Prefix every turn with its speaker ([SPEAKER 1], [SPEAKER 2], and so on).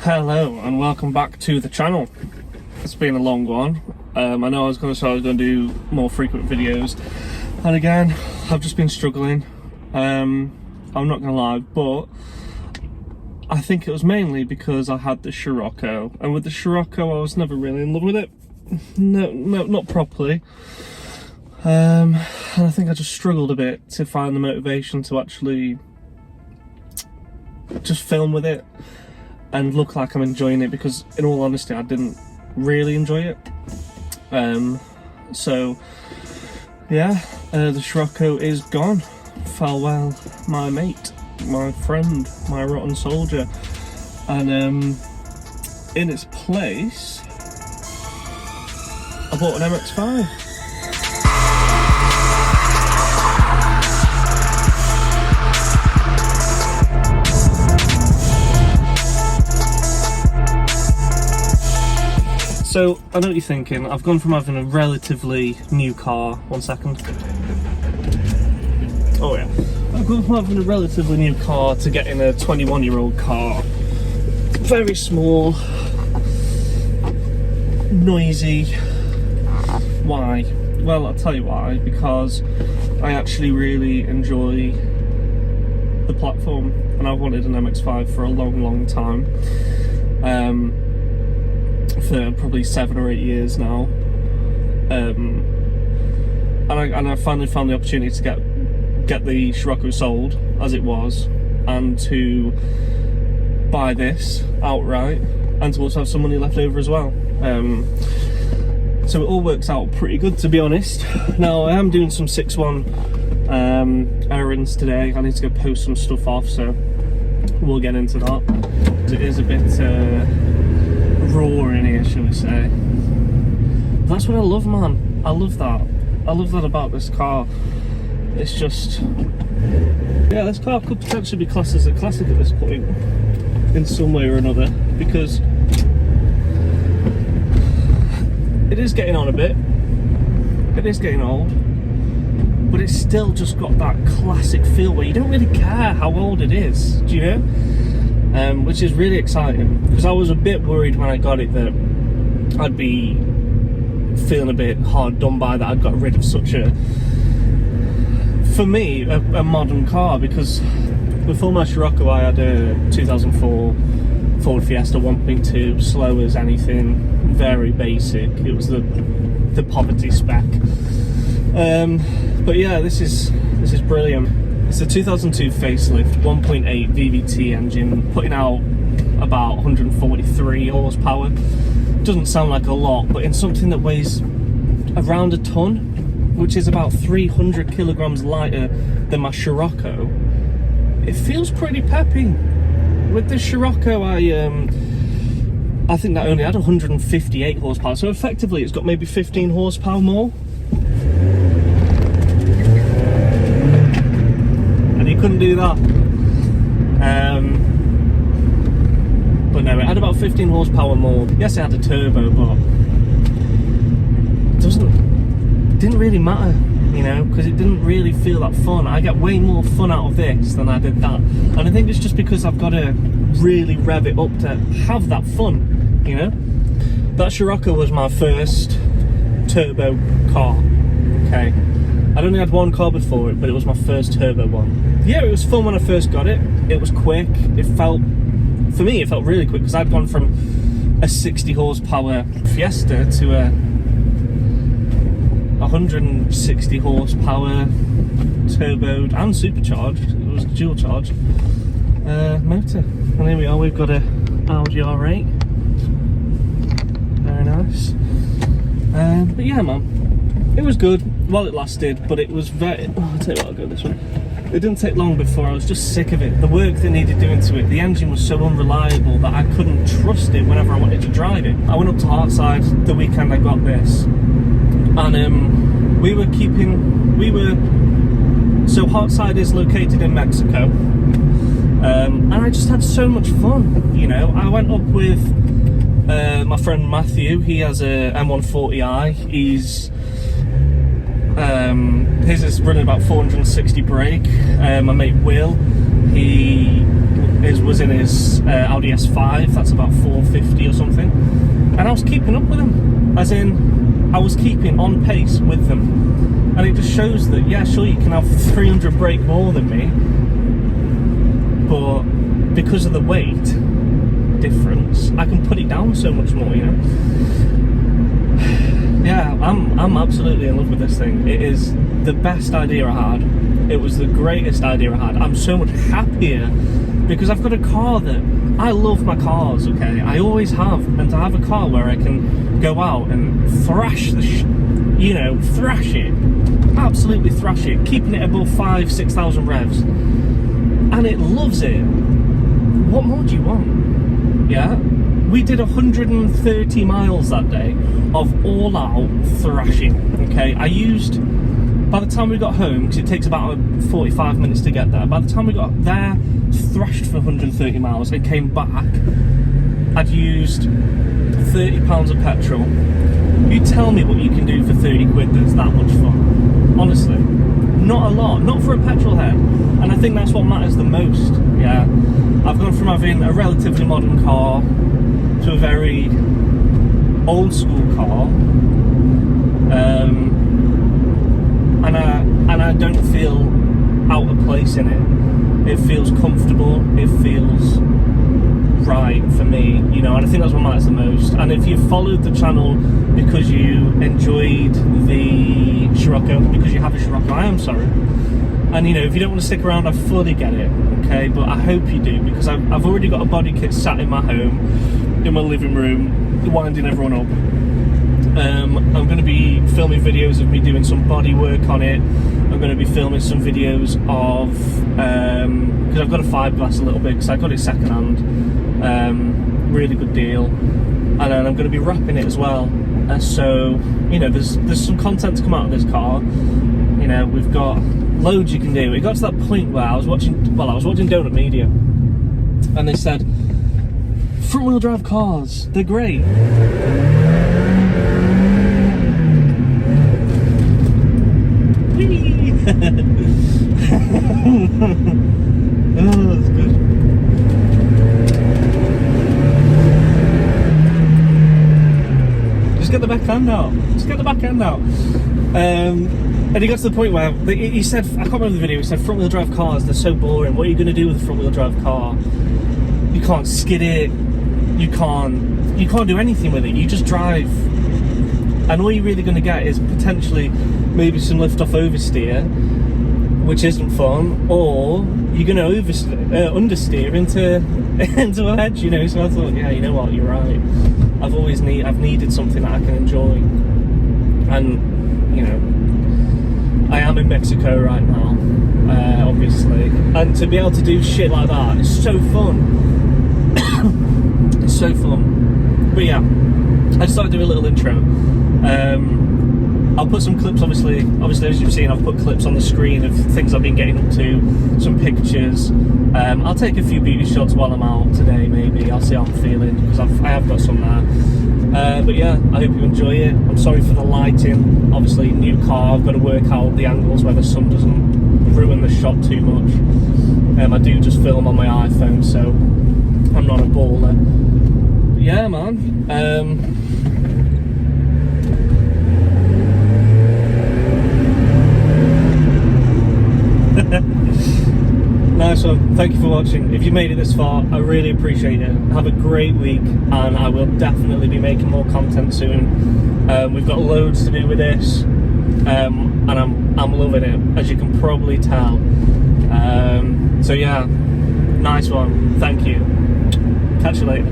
[SPEAKER 1] Hello and welcome back to the channel. It's been a long one. I know I was going to do more frequent videos, and again I've just been struggling. I'm not going to lie, but I think it was mainly because I had the Scirocco, and with the Scirocco I was never really in love with it. No, not properly. And I think I just struggled a bit to find the motivation to actually just film with it and look like I'm enjoying it, because in all honesty I didn't really enjoy it. So yeah, the Scirocco is gone. Farewell my mate, my friend, my rotten soldier. And in its place I bought an MX-5. So, I know what you're thinking, I've gone from having a relatively new car, one second. Oh yeah. I've gone from having a relatively new car to getting a 21-year-old car. Very small, noisy. Why? Well, I'll tell you why, because I actually really enjoy the platform, and I've wanted an MX-5 for a long time. For probably 7 or 8 years now, and I finally found the opportunity to get the Scirocco sold as it was, and to buy this outright, and to also have some money left over as well. So it all works out pretty good, to be honest. Now I am doing some 6-1 errands today. I need to go post some stuff off, so we'll get into that. It is a bit raw in here, shall we say. That's what I love, man. I love that. I love that about this car. It's just, yeah, this car could potentially be classed as a classic at this point, in some way or another, because it is getting on a bit. It is getting old, but it's still just got that classic feel where you don't really care how old it is, do you know? Which is really exciting, because I was a bit worried when I got it that I'd be feeling a bit hard done by that I'd got rid of such a, for me, a modern car. Because before my Scirocco I had a 2004 Ford Fiesta 1.2, slow as anything, very basic. It was the poverty spec. But yeah, this is brilliant. It's a 2002 facelift, 1.8 VVT engine, putting out about 143 horsepower. Doesn't sound like a lot, but in something that weighs around a ton, which is about 300 kilograms lighter than my Scirocco, it feels pretty peppy. With the Scirocco, I think that only had 158 horsepower, so effectively it's got maybe 15 horsepower more. Couldn't do that. But no, it had about 15 horsepower more. Yes, it had a turbo, but it didn't really matter, you know, because it didn't really feel that fun. I get way more fun out of this than I did that, and I think it's just because I've got to really rev it up to have that fun, you know. That Scirocco was my first turbo car, okay. I'd only had one car before it, but it was my first turbo one. Yeah, it was fun when I first got it. It was quick. It felt, for me, it felt really quick, because I'd gone from a 60 horsepower Fiesta to a 160 horsepower turboed and supercharged. It was dual charged motor. And here we are. We've got a Audi R8. Very nice. But yeah, man. It was good while it lasted, but it was very, I'll tell you what, I'll go this way. It didn't take long before I was just sick of it. The work that needed doing to it, the engine was so unreliable that I couldn't trust it whenever I wanted to drive it. I went up to Hartside the weekend I got this, and so Hartside is located in Mexico, and I just had so much fun, you know. I went up with my friend Matthew. He has a M140i. His is running about 460 brake. My mate Will, he was in his Audi S5. That's about 450 or something, and I was keeping up with him, as in I was keeping on pace with them. And it just shows that, yeah, sure, you can have 300 brake more than me, but because of the weight difference, I can put it down so much more, you know. Yeah, I'm absolutely in love with this thing. It is the best idea I had. It was the greatest idea I had. I'm so much happier because I've got a car that I love my cars. Okay, I always have, and to have a car where I can go out and thrash the, thrash it, absolutely thrash it, keeping it above 5,000-6,000 revs, and it loves it. What more do you want? Yeah. We did 130 miles that day of all-out thrashing, okay? By the time we got home, because it takes about 45 minutes to get there, by the time we got there, thrashed for 130 miles, and came back, I'd used £30 of petrol. You tell me what you can do for 30 quid that's that much fun. Honestly. Not a lot, not for a petrol head. And I think that's what matters the most, yeah? I've gone from having a relatively modern car to a very old school car, and I don't feel out of place in it. It feels comfortable, it feels right for me, and I think that's what matters the most. And if you followed the channel because you enjoyed the Scirocco, because you have a Scirocco, I am sorry. And if you don't want to stick around, I fully get it, okay? But I hope you do, because I've already got a body kit sat in my home, in my living room, winding everyone up. I'm going to be filming videos of me doing some body work on it. I'm going to be filming some videos of, because I've got a 5-glass a little bit, because I got it second hand, really good deal. And then I'm going to be wrapping it as well. So, there's some content to come out of this car. We've got loads you can do. It got to that point where I was watching Donut Media, and they said, front wheel drive cars, they're great. Whee! Oh, that's good. Just get the back end out. And he got to the point where he said, I can't remember the video, he said front wheel drive cars, they're so boring. What are you going to do with a front wheel drive car? You can't skid it, you can't do anything with it, you just drive. And all you're really going to get is potentially maybe some lift off oversteer, which isn't fun, or you're going to understeer into a hedge, So I thought, yeah, you know what, you're right. I've needed something that I can enjoy. And I am in Mexico right now, obviously, and to be able to do shit like that is so fun. It's so fun. But yeah, I just thought I'd do a little intro. I'll put some clips, obviously as you've seen, I've put clips on the screen of things I've been getting up to, some pictures. I'll take a few beauty shots while I'm out today, maybe. I'll see how I'm feeling, because I have got some there. But yeah, I hope you enjoy it. I'm sorry for the lighting. Obviously, new car, I've got to work out the angles where the sun doesn't ruin the shot too much. I do just film on my iPhone, so I'm not a baller. But yeah, man. Nice one. Thank you for watching. If you made it this far, I really appreciate it. Have a great week, and I will definitely be making more content soon. We've got loads to do with this, and I'm loving it, as you can probably tell. So yeah, nice one. Thank you. Catch you later.